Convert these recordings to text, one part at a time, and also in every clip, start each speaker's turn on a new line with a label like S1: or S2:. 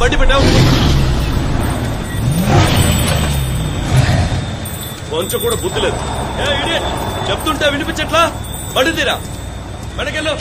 S1: బండి పెట్టావు? కొంచెం కూడా బుద్ధి లేదు. చెప్తుంటే వినిపించట్లా? బండి తీరా, వెనకెళ్ళు.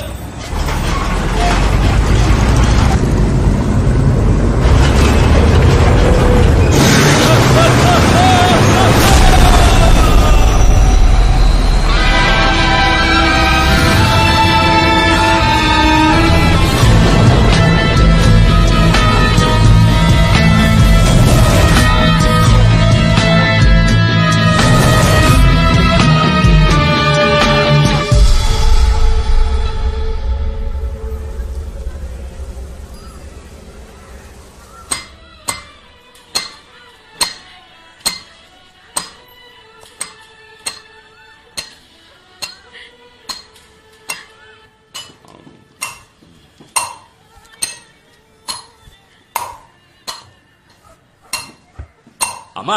S2: అమ్మా,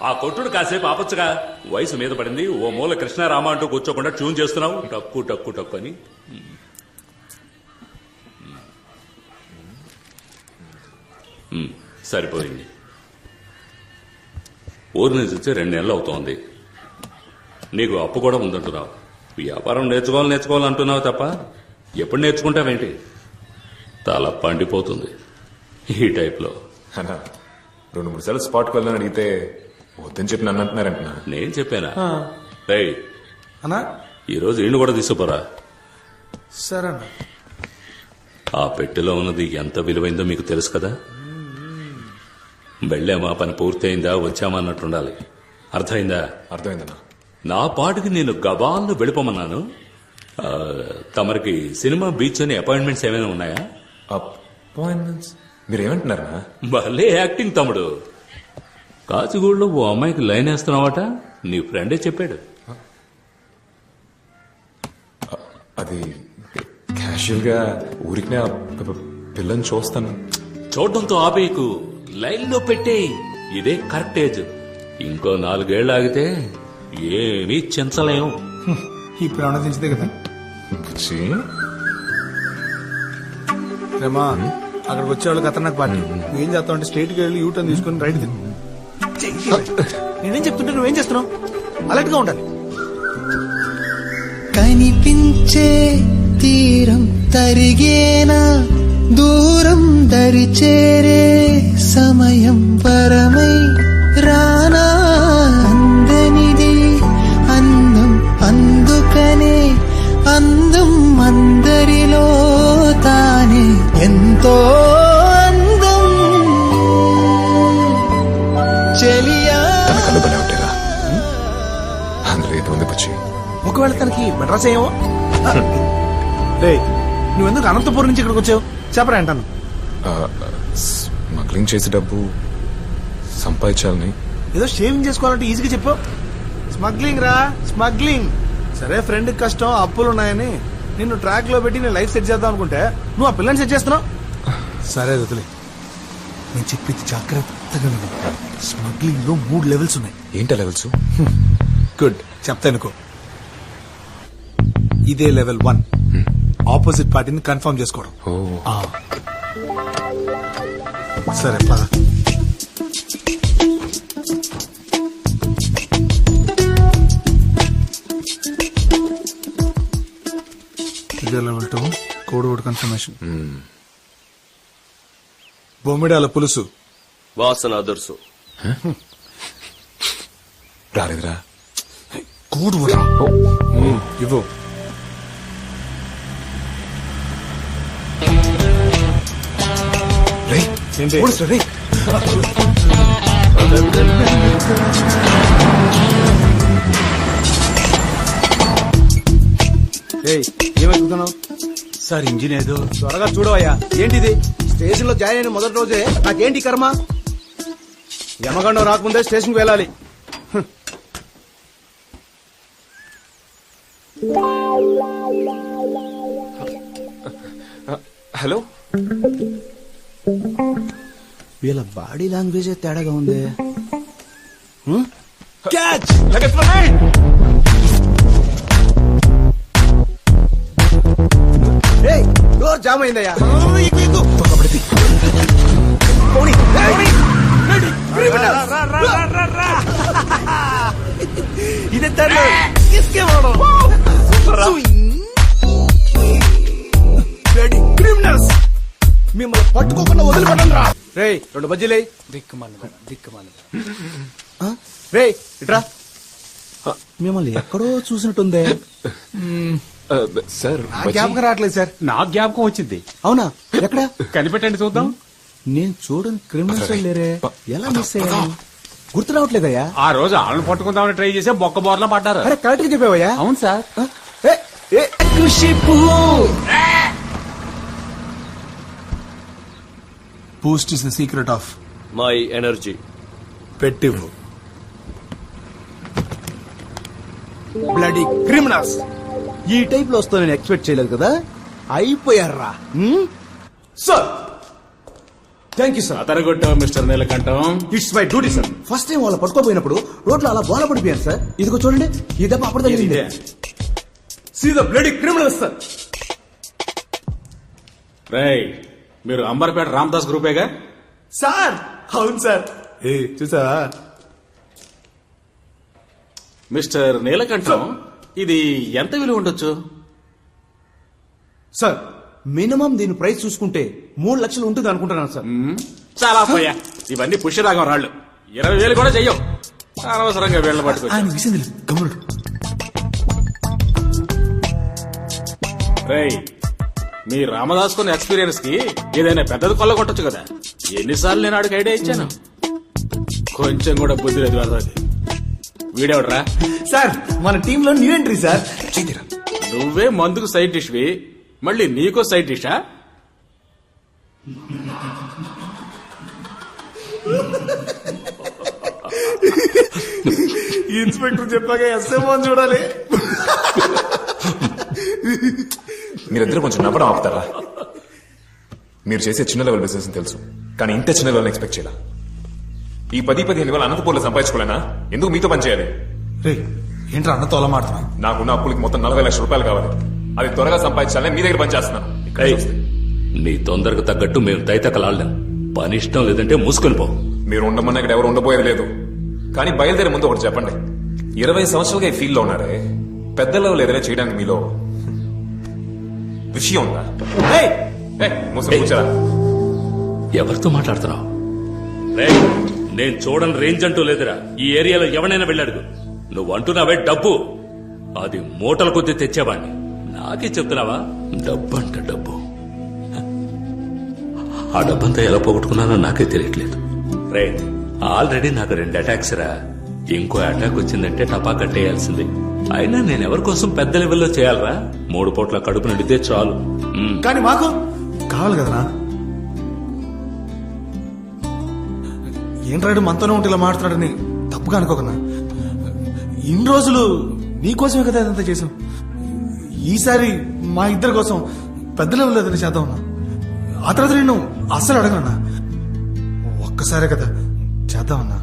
S2: ఆ కొట్టుడు కాసేపు ఆపచ్చుగా. వయసు మీద పడింది. ఓ మూల కృష్ణారామ అంటూ కూర్చోకుండా ట్యూన్ చేస్తున్నావు. టక్కు టక్కు టక్కు అని. సరిపోయింది. ఊరి నుంచి వచ్చి 2 నెలలు అవుతోంది. నీకు అప్పు కూడా ఉందంటున్నావు. వ్యాపారం నేర్చుకోవాలంటున్నావు తప్ప ఎప్పుడు నేర్చుకుంటావేంటి? తల పండిపోతుంది ఈ టైప్లో.
S3: 2-3 సార్లు స్పాట్కి వెళ్ళని అడిగితే వద్దని చెప్పి నన్ను అంటున్నారంటున్నా.
S2: నేను చెప్పానా? రేయ్
S4: అన్నా,
S2: ఈరోజు ఈయన కూడా తీసుకుపోరా.
S4: సరే అన్న.
S2: ఆ పెట్టెలో ఉన్నది ఎంత విలువైందో మీకు తెలుసు కదా. వెళ్ళామా, పని పూర్తయిందా, వచ్చామా అన్నట్టుండాలి. అర్థమైందా?
S3: అర్థమైందన్నా.
S2: నా పాటికి నేను గబాల్లో వెళ్ళిపోమన్నాను. తమరికి సినిమా, బీచ్ అని అపాయింట్మెంట్స్ ఏమైనా ఉన్నాయా?
S3: అపాయింట్మెంట్స్? మీరేమంటున్నారా?
S2: భలే యాక్టింగ్ తమ్ముడు. కాచిగూడలో ఓ అమ్మాయికి లైన్ వేస్తున్నావట. నీ ఫ్రెండే చెప్పాడు.
S3: అది క్యాషువల్ గా ఊరికి పిల్లని చూస్తాను.
S2: చూడడంతో ఆపేయకు, లైన్ లో పెట్టే. ఇదే కరెక్ట్ ఏజ్. ఇంకో 4 ఏళ్ళు ఆగితే ఏమీ చించలేం.
S4: ఇప్పుడు ఏమన్నా దించితే కదా. రేమా, అక్కడికి వచ్చేవాళ్ళు ఖతర్నాక్ పార్టీ. నువ్వేం చేస్తావు అంటే స్ట్రైట్ గా వెళ్ళి యూటర్న్ తీసుకుని రైట్ తిను. నేనేం చెప్తుంటే నువ్వేం చేస్తున్నావు? అలర్ట్ గా ఉండాలి.
S5: కనిపించే తీరం తరిగేనా, దూరం దరి చేరే సమయం పరమై రానా, అందనిది అందం, అందుకనే అందం అందరిలో తానే ఎంతో అందం. చెలియా
S4: ఒకవేళ తనకి మెడ్రాస్ అయ్యావో. నువ్వెందుకు అనంతపురం నుంచి ఇక్కడికి వచ్చావు చెప్పరా అంటాను.
S3: స్మగ్లింగ్ చేసే డబ్బు సంపాదించాలని.
S4: ఏదో షేవింగ్ చేసుకోవాలంటే ఈజీగా చెప్పావు. స్మగ్లింగ్ రా, స్మగ్లింగ్. సరే, ఫ్రెండ్ కష్టం, అప్పులు ఉన్నాయని నిన్ను ట్రాక్ లో పెట్టి నేను లైఫ్ సెట్ చేద్దాం అనుకుంటే నువ్వు ఆ పిల్లని సెట్ చేస్తున్నావు. సరే వదిలే, నేను చెప్పింది జాగ్రత్తగా విను. స్మగ్లింగ్ లో 3 లెవెల్స్ ఉన్నాయి.
S3: ఏంటా లెవెల్స్?
S4: గుడ్, చెప్తా అనుకో. ఇదే లెవెల్ 1, ఆపోజిట్ పార్టీని కన్ఫర్మ్ చేసుకోవడం. సరే పద. ఇదే లెవెల్ 2, కోడ్ వర్డ్ కన్ఫర్మేషన్. బొమ్మిడాల పులుసు
S1: వాసన అదుర్సు.
S3: రాలేదురా.
S4: కోడ్ వర్డ్ ఇవ్వు. ఏమవుతున్నావు
S6: సార్? ఇంజిన్ ఏదో.
S4: త్వరగా చూడవయ్యా. ఏంటిది? స్టేషన్ లో జాయిన్ అయిన మొదటి రోజే నాకేంటి కర్మ? యమగండం రాకముందే స్టేషన్ కి వెళ్ళాలి.
S3: హలో,
S6: వీళ్ళ బాడీ లాంగ్వేజ్ తేడాగా ఉంది.
S4: క్యాచ్! డోర్ జామ్ అయిందయ్యా. మాట్లాడు కిస్కే వాడు క్రిమినల్స్ మిమ్మల్ని పట్టుకోకుండా వదిలిపెట్టండి రా. రేయ్ 2 బజ్జీలే. దిక్కుమాలి రే ఇట్రా.
S6: మిమ్మల్ని ఎక్కడో చూసినట్టుందే.
S3: సార్
S4: జ్ఞాపకం రావట్లేదు సార్.
S7: నాకు జ్ఞాపకం వచ్చింది.
S6: అవునా? ఎక్కడ
S7: కనిపెట్టండి చూద్దాం.
S6: నేను చూడని క్రిమినల్స్ లేరే, ఎలా మిస్ అయ్యా? గుర్తు రావట్లేదయ్యా.
S7: ఆ రోజు ఆళ్ళని పట్టుకుందామని ట్రై చేసే బొక్క బోర్లా పడ్డారు.
S6: అరే కరెక్ట్ గా చెప్పావయ్యా.
S7: అవును sir.
S4: Boost is the secret of
S1: my energy.
S4: పెట్టివు. Bloody criminals.
S6: ఈ టైప్ లో వస్తా నేను ఎక్స్పెక్ట్ చేయలేదు కదా. అయిపోయారా?
S4: Sir thank you sir.
S7: అతరగొట్టావు mister Neelakantam.
S4: It's my duty sir.
S6: First time వాళ్ళ పట్టుకోపోయినప్పుడు రోడ్లో అలా బోల పడిపోయాను సార్. ఇదిగో చూడండి, ఈ దెబ్బ అప్పుడు తగిలింది.
S4: See the bloody criminals sir.
S7: రేయ్, మీరు అంబర్పేట రామదాస్ గ్రూపేగా?
S4: సార్ అవును సార్. ఏ చూసా
S7: మిస్టర్ నీలకంఠం, ఇది ఎంత విలువ ఉండొచ్చు?
S6: సార్ మినిమం దీని ప్రైస్ చూసుకుంటే 3 లక్షలు ఉంటుంది అనుకుంటున్నాను సార్.
S7: చాలా పోయా, ఇవన్నీ పుష్యరాగం రాళ్ళు. 20,000 కూడా చెయ్యం. అనవసరంగా వీళ్ళ పట్టుకొచ్చి.
S4: ఆయన విసింది గమనుడు.
S7: రేయ్, మీ రామదాస్ కొన్న ఎక్స్పీరియన్స్ కి ఏదైనా పెద్దది కొల్లగొట్టచ్చు కదా. ఎన్నిసార్లు నేను ఆడికి ఐడియా ఇచ్చాను. కొంచెం కూడా బుద్ధి లేదు వాళ్ళది. వీడెవడరా?
S4: సార్ మన టీమ్ లో న్యూ ఎంట్రీ సార్.
S7: నువ్వే మందుకు సైడ్ డిష్వి, మళ్ళీ నీకో సైడ్ డిషా?
S4: ఇన్స్పెక్టర్ చెప్పాక ఎస్ఎంఓ చూడాలి.
S3: మీరిద్దరు కొంచెం నవ్వడం ఆపుతారా? మీరు చేసే చిన్న లెవెల్ బిజినెస్ తెలుసు, కానీ ఇంత చిన్న లెవెల్ ఎక్స్పెక్ట్ చేయాల. ఈ 10-15 వేల అనంతపూర్లో సంపాదించుకోలేనా? ఎందుకు మీతో పని చేయాలి?
S4: రే ఏంట్రా అన్నతో అలా మాడుతున్నా?
S3: నాకున్న అప్పులకి మొత్తం 40 లక్షల రూపాయలు కావాలి. అది త్వరగా సంపాదించాలని మీ దగ్గర పని చేస్తున్నాను.
S2: నీ తొందరకు తగ్గట్టు మేము తైతకలాడలేం. పని ఇష్టం లేదంటే మూసుకొని పో.
S3: మీరు ఉండమన్నా ఇక్కడ ఎవరు ఉండబోయేది లేదు. కానీ బయలుదేరే ముందు ఒకటి చెప్పండి. 20 సంవత్సరాలుగా ఈ ఫీల్డ్ లో ఉన్నారే, పెద్ద లెవెల్ ఏదైనా చేయడానికి మీలో విషయం ఉందా? కూర్చోరా.
S2: ఎవరితో మాట్లాడుతున్నావు? నేను చూడని రేంజ్ అంటూ లేదురా. ఈ ఏరియాలో ఎవరైనా వెళ్ళాడుగు. నువ్వు అంటున్నావే డబ్బు, అది మూటల కొద్దీ తెచ్చేవాడిని. నాకే చెప్తున్నావా? డబ్బు అంట డబ్బు. ఆ డబ్బంతా ఎలా పోగొట్టుకున్నానో నాకే తెలియట్లేదు. రే, ఆల్రెడీ నాకు 2 అటాక్స్ రా. ఇంకో అటాక్ వచ్చిందంటే టపా కట్టేయాల్సిందే. అయినా నేను ఎవరి కోసం పెద్ద లెవెల్లో చేయాలరా? 3 పూట్ల కడుపు నిండితే చాలు.
S4: కానీ మాకు కావాలి కదనా? ఏంట్రాడు మనతోనే ఉంటే ఇలా మాట్లాడని తప్పుగా అనుకోకనా? ఇన్ని రోజులు నీకోసమే కదా ఇదంతా చేసాం. ఈసారి మా ఇద్దరి కోసం పెద్ద లెవెల్లో ఏదైనా చేద్దాం ఉన్నా. ఆ తర్వాత నేను అస్సలు అడగనన్నా. ఒక్కసారే కదా చేద్దామన్నా.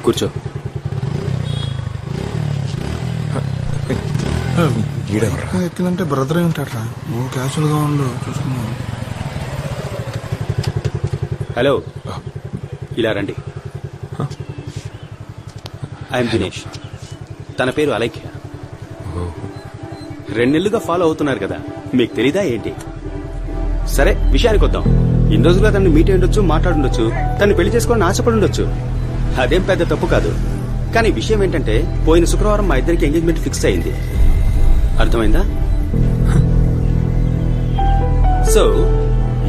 S1: కూర్చో.
S4: ఎక్కిందంటే బ్రదర్ ఉంటాడ్రా. నువ్వు క్యాషువల్ గా ఉండు, చూసుకున్నావు.
S8: హలో, ఇలా రండి. ఐఎమ్ దినేష్. తన పేరు అలైఖ్య. 2 నెలలుగా ఫాలో అవుతున్నారు కదా, మీకు తెలీదా ఏంటి? సరే, విషయానికి వద్దాం. ఇన్ని రోజులుగా తనని మీట్ అయి ఉండొచ్చు, మాట్లాడుండొచ్చు, తను పెళ్లి చేసుకోవాలని ఆశపడి ఉండొచ్చు. అదేం పెద్ద తప్పు కాదు. కానీ విషయం ఏంటంటే, పోయిన శుక్రవారం మా ఇద్దరికి ఎంగేజ్మెంట్ ఫిక్స్ అయింది. అర్థమైందా? సో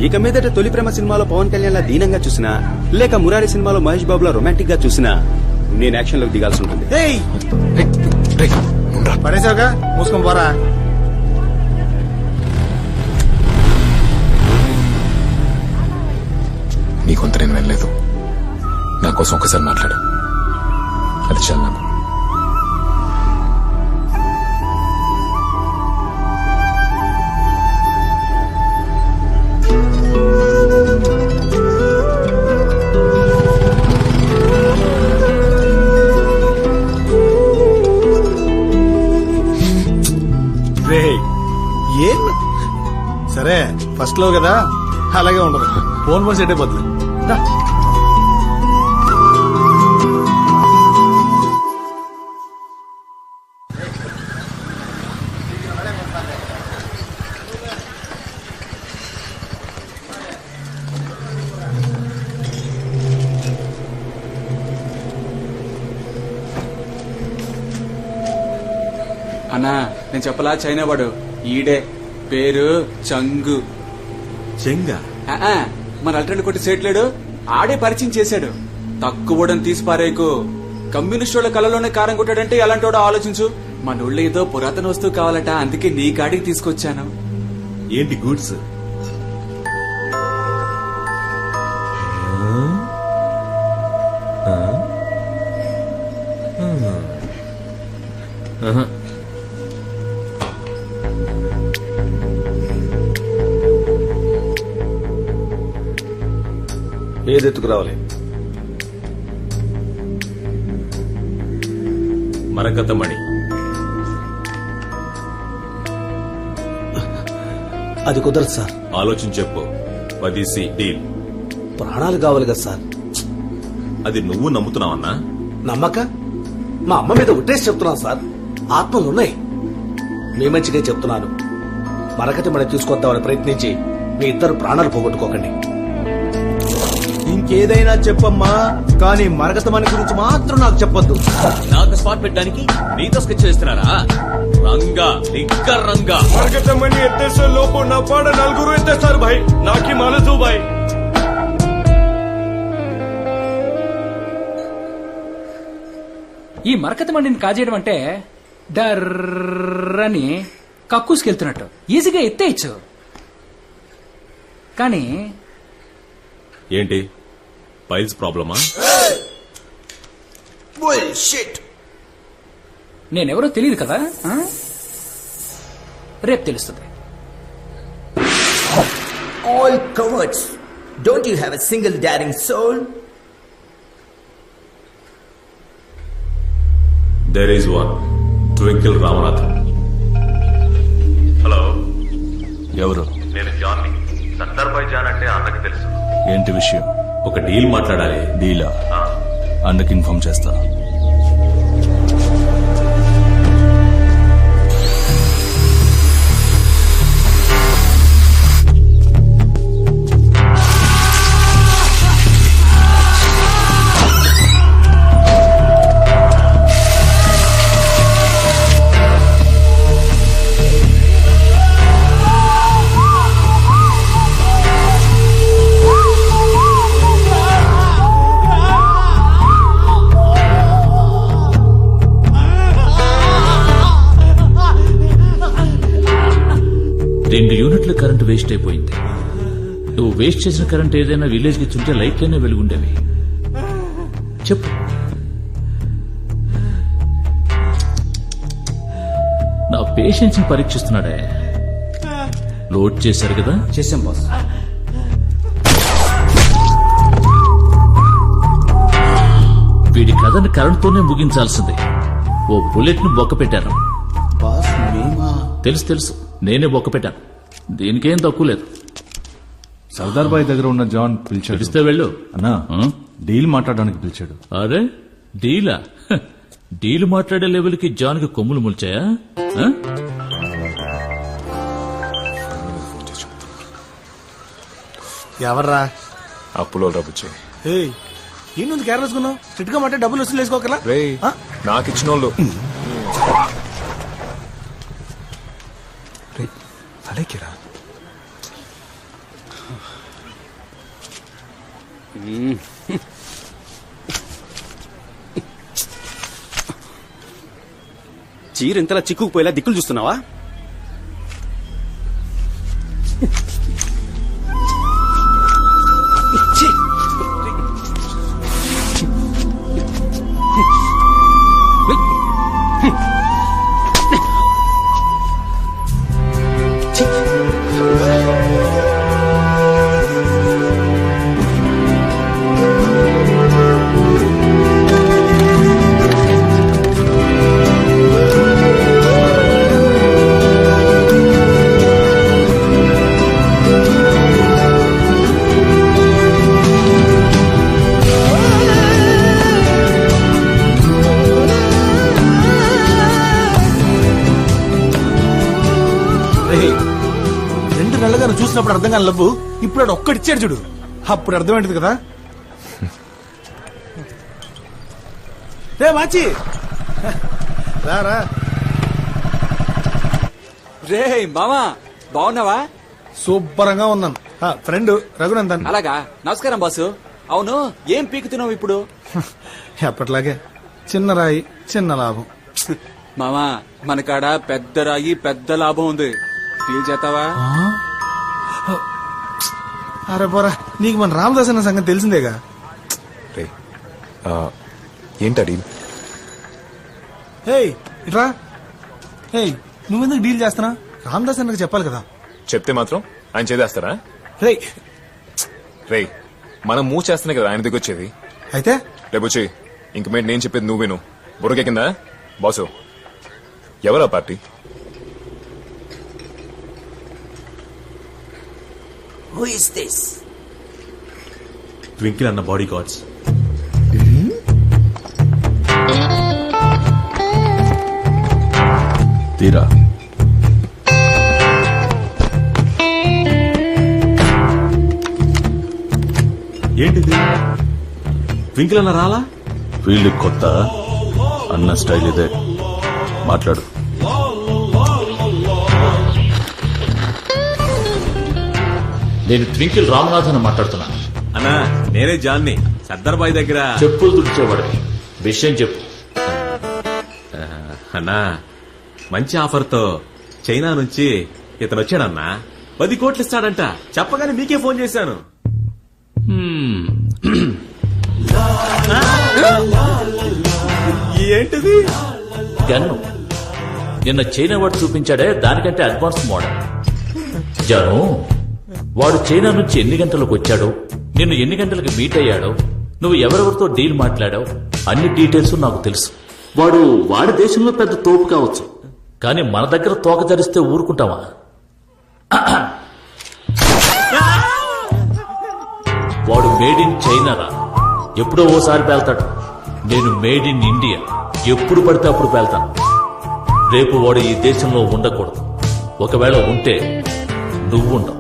S8: ఇక మీదట తొలి ప్రేమ సినిమాలో పవన్ కళ్యాణ్ లా దీనంగా చూసినా, లేక మురారి సినిమాలో మహేష్ బాబులా రొమాంటిక్ గా చూసినా, నేను యాక్షన్ లోకి దిగాల్సి ఉంటుంది.
S4: పడేసావుగా, మూసుకొని పోరా.
S3: నీకొంత నేను వెళ్ళలేదు. నా కోసం ఒకసారి మాట్లాడు, అది చాలు నాకు.
S4: ఫస్ట్ లో కదా అలాగే ఉండదు. ఫోన్ సెట్ అయిపోతుంది. రా.
S9: అన్నా నేను చెప్పలా చైనా వాడు ఈడే పేరు చంగు.
S1: చెంగా
S9: మన అల్టర్ని కొట్టి సేట్లేడు ఆడే పరిచయం చేశాడు. తక్కువడం తీసి పారేకు. కమ్యూనిస్ట్ వాళ్ళ కళలోనే కారం కొట్టాడంటే ఎలాంటి వాడో ఆలోచించు. మన ఊళ్ళో ఏదో పురాతన వస్తువు కావాలట, అందుకే నీ కాడికి తీసుకొచ్చాను.
S1: ఏంటి గూడ్స్?
S4: ఏది ఎత్తుకురావాలి?
S1: మరకతమణి.
S4: అది కుదరదు సార్.
S1: ఆలోచించి చెప్పు. 10C deal.
S4: ప్రాణాలు కావాలి కదా సార్.
S1: అది నువ్వు నమ్ముతున్నావన్నా?
S4: నమ్మక మా అమ్మ మీద ఉట్టేసి చెప్తున్నాను సార్. ఆత్మలున్నాయి. మీ మంచిగా చెప్తున్నాను. మరకతి మనం తీసుకొద్దామని ప్రయత్నించి మీ ఇద్దరు ప్రాణాలు పోగొట్టుకోకండి. ఇంకేదైనా చెప్పమ్మా, కానీ మరకతమణి గురించి మాత్రం నాకు చెప్పొద్దు.
S1: నాకు స్పాట్ పెట్టడానికి నీతో స్కెచ్ చేస్తున్నారా? రంగా దిగ్గర్ రంగా.
S10: మరకతమణి ఎత్తేసే లోపు నా పాడ నలుగురు ఎత్తేస్తారు భాయ్. నాకి మనసు భాయ్.
S11: ఈ మరకతమణిని కాజేయడం అంటే డర్రని కక్కుసుకెళ్తున్నట్టు ఈజీగా ఎత్తేయచ్చు. కానీ
S1: ఏంటి పైల్స్ ప్రాబ్లమా?
S11: నేనెవరో తెలియదు కదా, రేపు తెలుస్తుంది.
S5: All cowards. Don't you have a single daring soul?
S1: There is one. Twinkle Ramanathan.
S10: Hello,
S1: ఎవరు?
S10: నేను జాన్ని. సత్తర్బాయ్ జాన్ అంటే అన్నకి తెలుసు.
S1: ఏంటి విషయం? ఒక డీల్ మాట్లాడాలి.
S10: డీలా?
S1: అన్నకి ఇన్ఫార్మ్ చేస్తా.
S12: కరెంట్ వేస్ట్ అయిపోయింది. నువ్వు వేస్ట్ చేసిన కరెంట్ ఏదైనా విలేజ్ కి ఇచ్చుంటే లైట్లనే వెలుగుండేవి. చెప్పు. నా పేషెన్స్ ని పరీక్షిస్తున్నాడే. లోడ్ చేశారు కదా?
S6: చేశాం బాస్.
S12: వీడి కథని కరెంట్తోనే ముగించాల్సింది. ఓ బుల్లెట్ ను బొక్క పెట్టారు. తెలుసు తెలుసు, నేనే బొక్క పెట్టాను. దీనికేం తక్కువ లేదు.
S13: సర్దార్ బాయ్ దగ్గర ఉన్న జాన్ పిలిచాడు.
S12: పిలిస్తే వెళ్ళు
S13: అన్నా. డీల్ మాట్లాడడానికి పిలిచాడు.
S12: అరే డీలా? డీల్ మాట్లాడే లెవెల్కి జాన్ కి కొమ్ములు ముల్చాయా?
S4: ఎవర్రా?
S3: అప్పులో డబ్బుచ్చే.
S4: ఏంటి కేర్లెస్కున్నావు? స్ట్రిక్ట్ గా మాట డబ్బులు వసూలు వేసుకోకలా?
S3: నాకు ఇచ్చిన వాళ్ళు అలాగేరా.
S8: చీర ఇంతలా చిక్కుకుపోయేలా దిక్కులు చూస్తున్నావా?
S4: చూసినప్పుడు అర్థం కాని లవ్వు ఇప్పుడు వాడు ఒక్కడిచ్చాడు చూడు, అప్పుడు అర్థమైంది కదా. రే మాచి రా.
S9: రే మామా బాగున్నావా?
S4: సూపరంగా ఉన్నాను. ఫ్రెండ్ రఘునందన్.
S9: అలాగా, నమస్కారం బాసు. అవును, ఏం పీకుతున్నావు ఇప్పుడు?
S4: ఎప్పట్లాగే చిన్న రాయి చిన్న లాభం.
S9: మామా మన కాడ పెద్ద రాయి పెద్ద లాభం ఉంది, డీల్ చేస్తావా?
S4: అరే పోరా, నీకు మన రామదాస్ అన్న సంగతి తెలిసిందేగా.
S3: ఏంటా డీల్?
S4: ఏయ్ ఇట్రా. ఏయ్ నువ్వెందుకు డీల్ చేస్తున్నా? రామదాస్ అన్నకు చెప్పాలి కదా.
S3: చెప్తే మాత్రం ఆయన చేదేస్తారా? రే మనం మూవ్ చేస్తేనే కదా ఆయన దగ్గర వచ్చేది.
S4: అయితే
S3: రేపు వచ్చి ఇంక మీద నేను చెప్పేది నువ్వు విను. బుర్రకే కింద బాసు. ఎవరా party?
S5: Who is this?
S14: Twinkle అన్న బాడీ గార్డ్స్.
S13: తీరా
S14: ఏంటిది? ట్వింకిల్ అన్న రాలా?
S13: ఫీల్డ్ కొత్త అన్న స్టైల్ ఇదే. మాట్లాడు.
S12: నేను ట్వింకిల్ రామనాథన్ మాట్లాడుతున్నా.
S14: అన్నా నేనే జాన్ని, సర్దార్ బాయ్ దగ్గర
S12: చెప్పులు తుడిచేవాడిని. విషయం చెప్పు.
S14: అన్నా మంచి ఆఫర్తో చైనా నుంచి ఇతను వచ్చాడన్నా. 10 కోట్లు ఇస్తాడంట. చెప్పగానే మీకే ఫోన్ చేశాను. ఏంటిది?
S12: గన్ను నిన్న చైనా వాడు చూపించాడే, దానికంటే అడ్వాన్స్ మోడల్. జాను, వాడు చైనా నుంచి ఎన్ని గంటలకు వచ్చాడో, నిన్ను ఎన్ని గంటలకు మీట్ అయ్యాడో, నువ్వు ఎవరెవరితో డీల్ మాట్లాడావు, అన్ని డీటెయిల్స్ నాకు తెలుసు. వాడి దేశంలో పెద్ద తోపు కావచ్చు, కానీ మన దగ్గర తోక ధరిస్తే ఊరుకుంటావా? వాడు మేడ్ ఇన్ చైనా రా. ఎప్పుడో ఓసారి పేల్తాడు. నేను మేడ్ ఇన్ ఇండియా. ఎప్పుడు పడితే అప్పుడు పేల్తాను. రేపు వాడు ఈ దేశంలో ఉండకూడదు. ఒకవేళ ఉంటే నువ్వు ఉండవు.